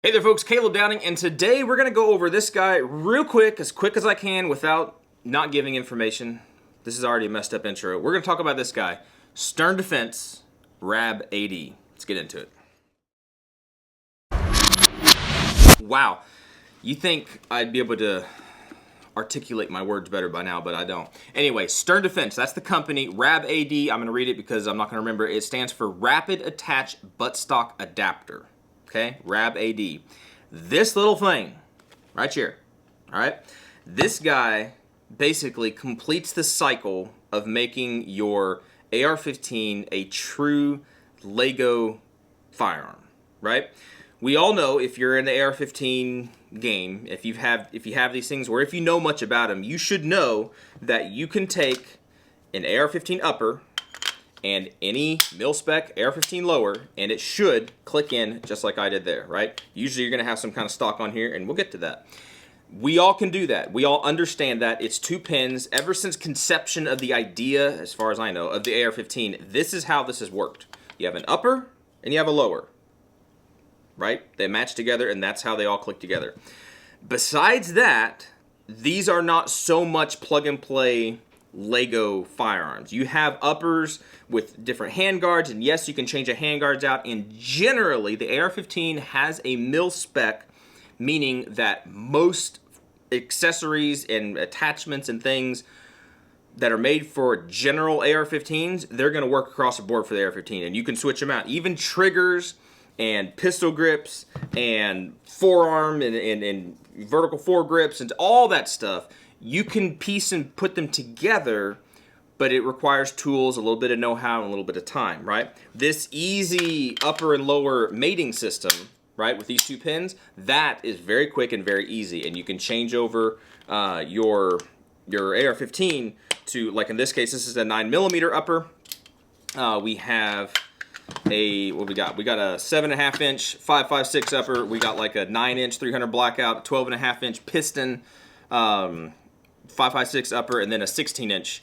Hey there folks, Caleb Downing, and today we're going to go over this guy real quick as I can without not giving information. This is already a messed up intro. We're going to talk about this guy, Stern Defense RAB AD. Let's get into it. Wow, you think I'd be able to articulate my words better by now, but I don't. Anyway, Stern Defense, that's the company. RAB AD, I'm going to read it because I'm not going to remember. It stands for Rapid Attach Buttstock Adapter. Okay, RAB AD. This little thing, right here, all right? This guy basically completes the cycle of making your AR-15 a true Lego firearm, right? We all know if you're in the AR-15 game, if you have these things, or if you know much about them, you should know that you can take an AR-15 upper and any mil-spec AR-15 lower, and it should click in just like I did there, right? Usually you're going to have some kind of stock on here, and we'll get to that. We all can do that. We all understand that. It's 2 pins. Ever since conception of the idea, as far as I know, of the AR-15, this is how this has worked. You have an upper, and you have a lower, right? They match together, and that's how they all click together. Besides that, these are not so much plug-and-play Lego firearms. You have uppers with different handguards, and yes, you can change the handguards out, and generally the AR-15 has a mil-spec, meaning that most accessories and attachments and things that are made for general AR-15s, they're going to work across the board for the AR-15, and you can switch them out. Even triggers and pistol grips and forearm and vertical foregrips and all that stuff, you can piece and put them together, but it requires tools, a little bit of know-how, and a little bit of time, right? This easy upper and lower mating system, right, with these 2 pins, that is very quick and very easy, and you can change over your AR-15 to, like in this case, this is a 9mm upper. We have a, what we got? We got a 7.5 inch 5.56 upper. We got like a 9 inch 300 blackout, 12.5 inch piston, 5.56 upper, and then a 16 inch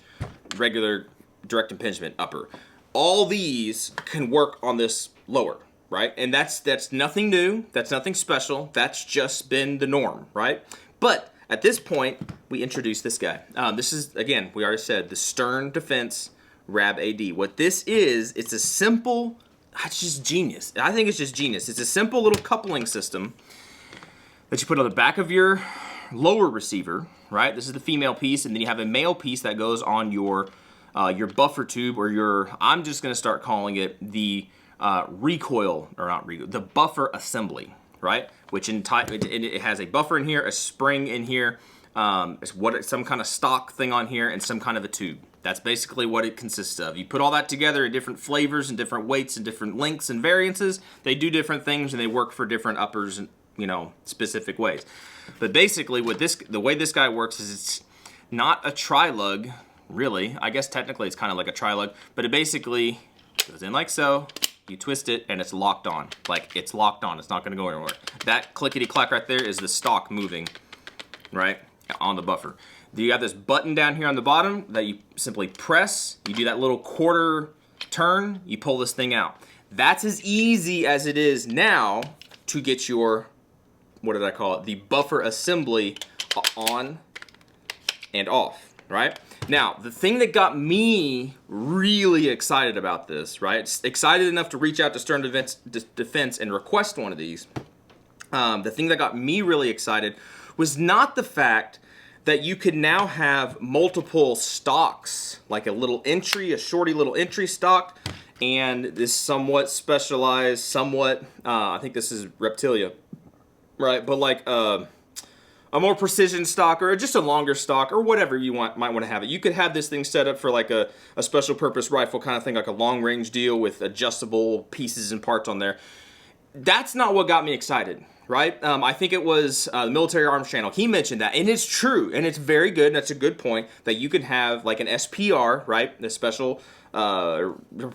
regular direct impingement upper. All these can work on this lower, right? And that's nothing new. That's nothing special. That's just been the norm, right? But at this point, we introduce this guy. This is, again, we already said, the Stern Defense RAB AD. What this is, it's a simple, it's just genius. I think it's just genius. It's a simple little coupling system that you put on the back of your lower receiver, right? This is the female piece, and then you have a male piece that goes on your buffer tube, or your, I'm just going to start calling it the recoil, or not recoil, the buffer assembly, right? Which it has a buffer in here, a spring in here, some kind of stock thing on here, and some kind of a tube. That's basically what it consists of. You put all that together in different flavors and different weights and different lengths and variances. They do different things, and they work for different uppers and, specific ways. But basically, the way this guy works is it's not a tri-lug, really. I guess technically it's kind of like a tri-lug, but it basically goes in like so. You twist it, and it's locked on. Like, it's locked on. It's not going to go anywhere. That clickety-clack right there is the stock moving, right, on the buffer. You have this button down here on the bottom that you simply press. You do that little quarter turn. You pull this thing out. That's as easy as it is now to get your, what did I call it? The buffer assembly on and off, right? Now, the thing that got me really excited about this, right? Excited enough to reach out to Stern Defense and request one of these. The thing that got me really excited was not the fact that you could now have multiple stocks, like a little entry, a shorty little entry stock, and this somewhat specialized, I think this is Reptilia, right? But like a more precision stock, or just a longer stock, or whatever you might want to have it. You could have this thing set up for like a special purpose rifle kind of thing, like a long range deal with adjustable pieces and parts on there. That's not what got me excited, right? I think it was the Military Arms Channel. He mentioned that, and it's true, and it's very good, and that's a good point, that you can have like an SPR, right? The special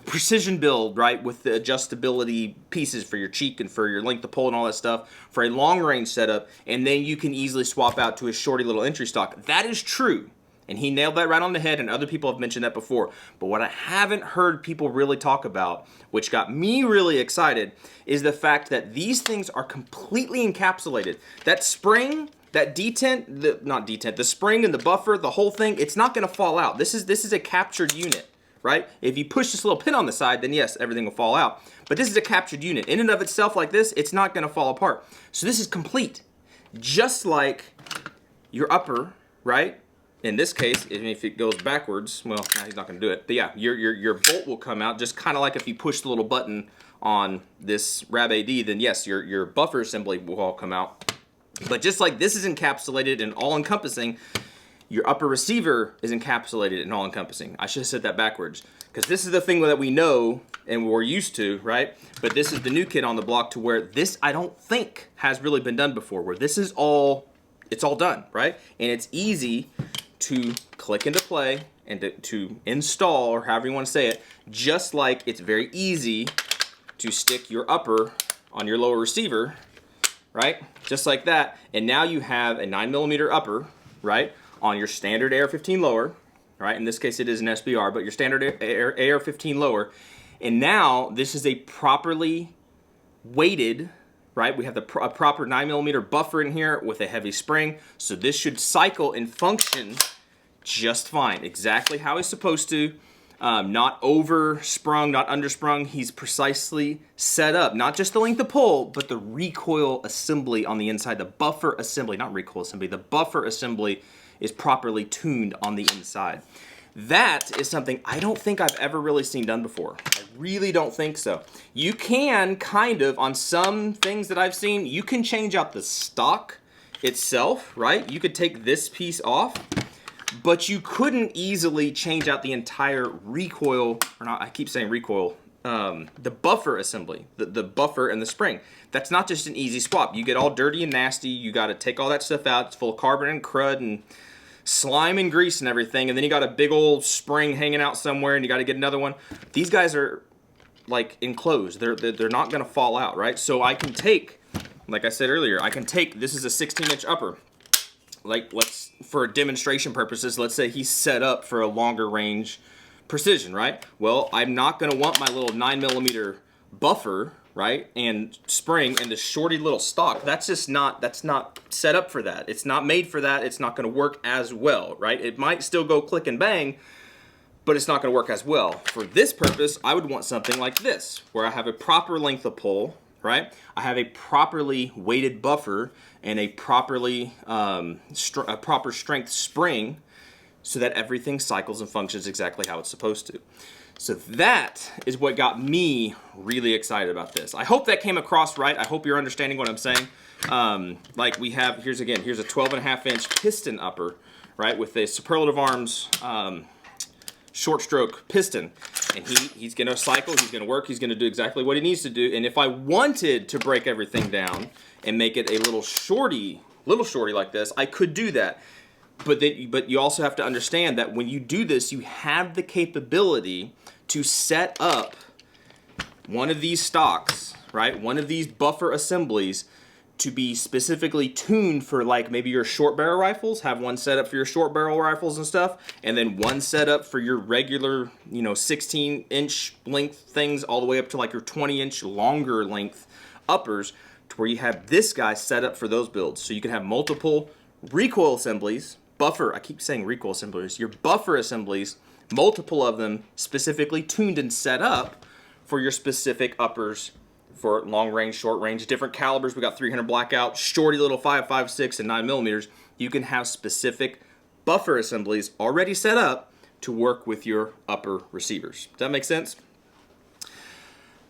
precision build, right, with the adjustability pieces for your cheek and for your length of pull and all that stuff for a long range setup, and then you can easily swap out to a shorty little entry stock. That is true. And he nailed that right on the head, and other people have mentioned that before. But what I haven't heard people really talk about, which got me really excited, is the fact that these things are completely encapsulated. That spring, that detent, not detent, the spring and the buffer, the whole thing, it's not going to fall out. This is a captured unit, right? If you push this little pin on the side, then yes, everything will fall out. But this is a captured unit. In and of itself like this, it's not going to fall apart. So this is complete. Just like your upper, right? In this case, if it goes backwards, well, now he's not going to do it. But yeah, your bolt will come out, just kind of like if you push the little button on this RAB AD, then yes, your buffer assembly will all come out. But just like this is encapsulated and all-encompassing, your upper receiver is encapsulated and all-encompassing. I should have said that backwards, because this is the thing that we know and we're used to, right? But this is the new kid on the block, to where this, I don't think, has really been done before, where this is all, it's all done, right? And it's easy to click into play and to install, or however you want to say it, just like it's very easy to stick your upper on your lower receiver, right? Just like that. And now you have a 9mm upper, right, on your standard AR-15 lower, right? In this case it is an SBR, but your standard AR-15 lower. And now this is a properly weighted, right? We have a proper 9mm buffer in here with a heavy spring. So this should cycle and function just fine. Exactly how it's supposed to. Not oversprung, not undersprung. He's precisely set up. Not just the length of pull, but the recoil assembly on the inside. The buffer assembly, not recoil assembly, the buffer assembly is properly tuned on the inside. That is something I don't think I've ever really seen done before. I really don't think so. You can kind of, on some things that I've seen, you can change out the stock itself, right? You could take this piece off, but you couldn't easily change out the entire recoil, or not, I keep saying recoil, the buffer assembly, the buffer and the spring. That's not just an easy swap. You get all dirty and nasty, you gotta take all that stuff out, it's full of carbon and crud and slime and grease and everything, and then you got a big old spring hanging out somewhere and you gotta get another one. These guys are like enclosed, they're not gonna fall out, right? So I can take, like I said earlier, I can take, this is a 16-inch upper. Like, for demonstration purposes, let's say he's set up for a longer range precision, right? Well, I'm not gonna want my little 9mm buffer, right, and spring and the shorty little stock. That's just not, that's not set up for that. It's not made for that. It's not gonna work as well, right? It might still go click and bang, but it's not gonna work as well. For this purpose, I would want something like this, where I have a proper length of pull, right? I have a properly weighted buffer and a properly proper strength spring, so that everything cycles and functions exactly how it's supposed to. So that is what got me really excited about this. I hope that came across right. I hope you're understanding what I'm saying. Like we have, here's a 12.5-inch piston upper, right, with a Superlative Arms short stroke piston. And he's gonna cycle, he's gonna work, he's gonna do exactly what he needs to do. And if I wanted to break everything down and make it a little shorty like this, I could do that. But you also have to understand that when you do this, you have the capability to set up one of these stocks, right? One of these buffer assemblies to be specifically tuned for, like, maybe your short barrel rifles. Have one set up for your short barrel rifles and stuff, and then one set up for your regular, 16-inch length things, all the way up to like your 20-inch longer length uppers, to where you have this guy set up for those builds. So you can have multiple recoil assemblies, I keep saying recoil assemblies, your buffer assemblies, multiple of them specifically tuned and set up for your specific uppers for long range, short range, different calibers. We got 300 blackout, shorty little 5.56 and 9mm. You can have specific buffer assemblies already set up to work with your upper receivers. Does that make sense?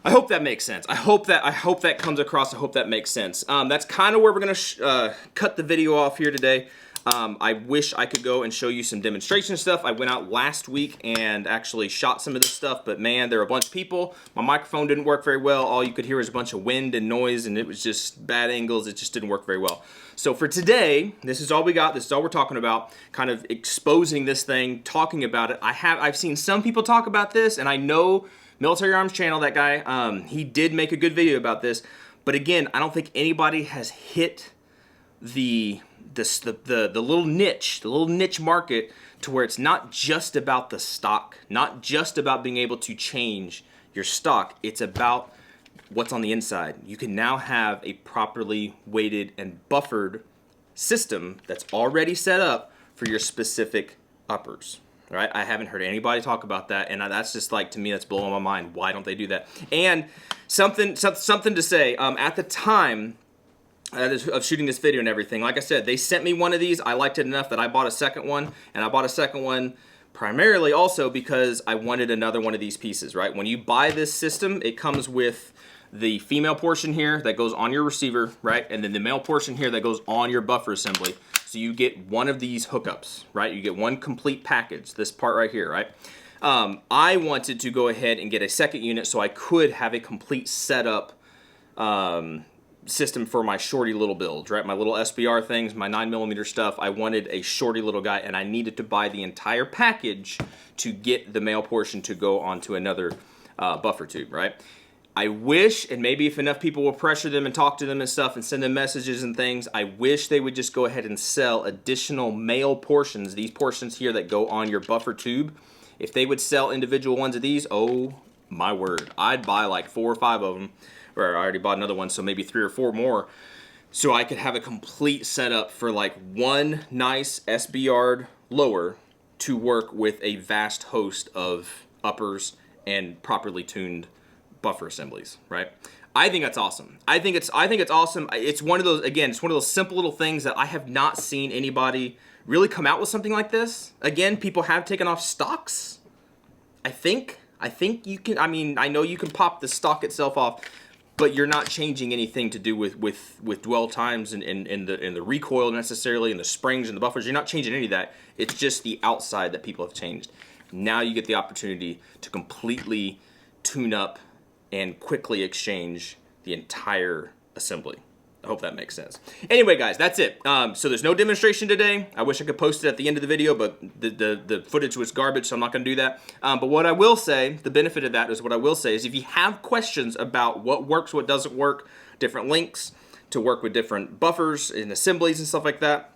I hope that makes sense. I hope that comes across. I hope that makes sense. That's kind of where we're gonna cut the video off here today. I wish I could go and show you some demonstration stuff. I went out last week and actually shot some of this stuff, but man, there were a bunch of people. My microphone didn't work very well. All you could hear was a bunch of wind and noise, and it was just bad angles. It just didn't work very well. So for today, this is all we got. This is all we're talking about, kind of exposing this thing, talking about it. I've seen some people talk about this, and I know Military Arms Channel, that guy, he did make a good video about this. But again, I don't think anybody has hit the the little niche market, to where it's not just about the stock, not just about being able to change your stock. It's about what's on the inside. You can now have a properly weighted and buffered system that's already set up for your specific uppers. Right? I haven't heard anybody talk about that, and that's just like, to me, that's blowing my mind. Why don't they do that? And something to say, at the time of shooting this video and everything, like I said, they sent me one of these. I liked it enough that I bought a second one, and I bought a second one primarily also because I wanted another one of these pieces, right? When you buy this system, it comes with the female portion here that goes on your receiver, right? And then the male portion here that goes on your buffer assembly. So you get one of these hookups, right? You get one complete package, this part right here, right? I wanted to go ahead and get a second unit so I could have a complete setup system for my shorty little builds, right? My little SBR things, my 9mm stuff. I wanted a shorty little guy, and I needed to buy the entire package to get the male portion to go onto another buffer tube, right? I wish, and maybe if enough people will pressure them and talk to them and stuff and send them messages and things, I wish they would just go ahead and sell additional male portions, these portions here that go on your buffer tube. If they would sell individual ones of these, oh my word, I'd buy like 4 or 5 of them, or I already bought another one, so maybe 3 or 4 more, so I could have a complete setup for like one nice SBR lower to work with a vast host of uppers and properly tuned buffer assemblies, right? I think that's awesome. I think it's awesome. It's one of those, again, it's one of those simple little things that I have not seen anybody really come out with something like this. Again, people have taken off stocks. I think you can, I mean, I know you can pop the stock itself off, but you're not changing anything to do with dwell times and the recoil necessarily, and the springs and the buffers. You're not changing any of that. It's just the outside that people have changed. Now you get the opportunity to completely tune up and quickly exchange the entire assembly. I hope that makes sense. Anyway, guys, that's it. So there's no demonstration today. I wish I could post it at the end of the video, but the footage was garbage, so I'm not going to do that. But what I will say, the benefit of that is, what I will say is, if you have questions about what works, what doesn't work, different links to work with different buffers and assemblies and stuff like that,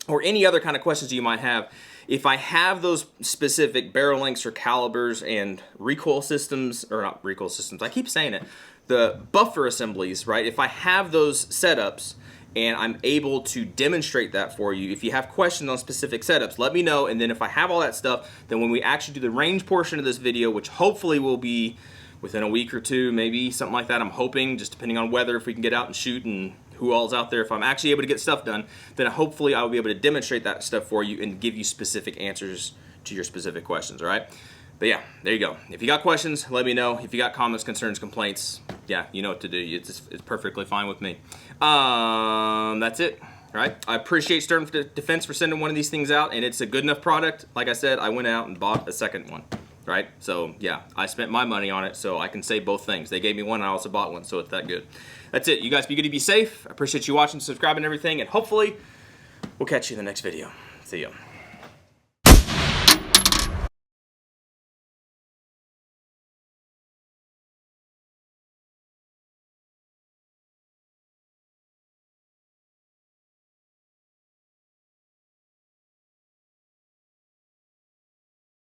or any other kind of questions you might have, if I have those specific barrel lengths or calibers and recoil systems, or not recoil systems, I keep saying it, the buffer assemblies, right? If I have those setups and I'm able to demonstrate that for you, if you have questions on specific setups, let me know. And then if I have all that stuff, then when we actually do the range portion of this video, which hopefully will be within a week or 2, maybe something like that, I'm hoping, just depending on weather, if we can get out and shoot and who all's out there, if I'm actually able to get stuff done, then hopefully I will be able to demonstrate that stuff for you and give you specific answers to your specific questions, all right? But yeah, there you go. If you got questions, let me know. If you got comments, concerns, complaints, yeah, you know what to do. It's perfectly fine with me. That's it, right? I appreciate Stern Defense for sending one of these things out, and it's a good enough product. Like I said, I went out and bought a second one, right? So yeah, I spent my money on it, so I can say both things. They gave me one, and I also bought one, so it's that good. That's it. You guys be good to be safe. I appreciate you watching, subscribing, and everything, and hopefully we'll catch you in the next video. See ya.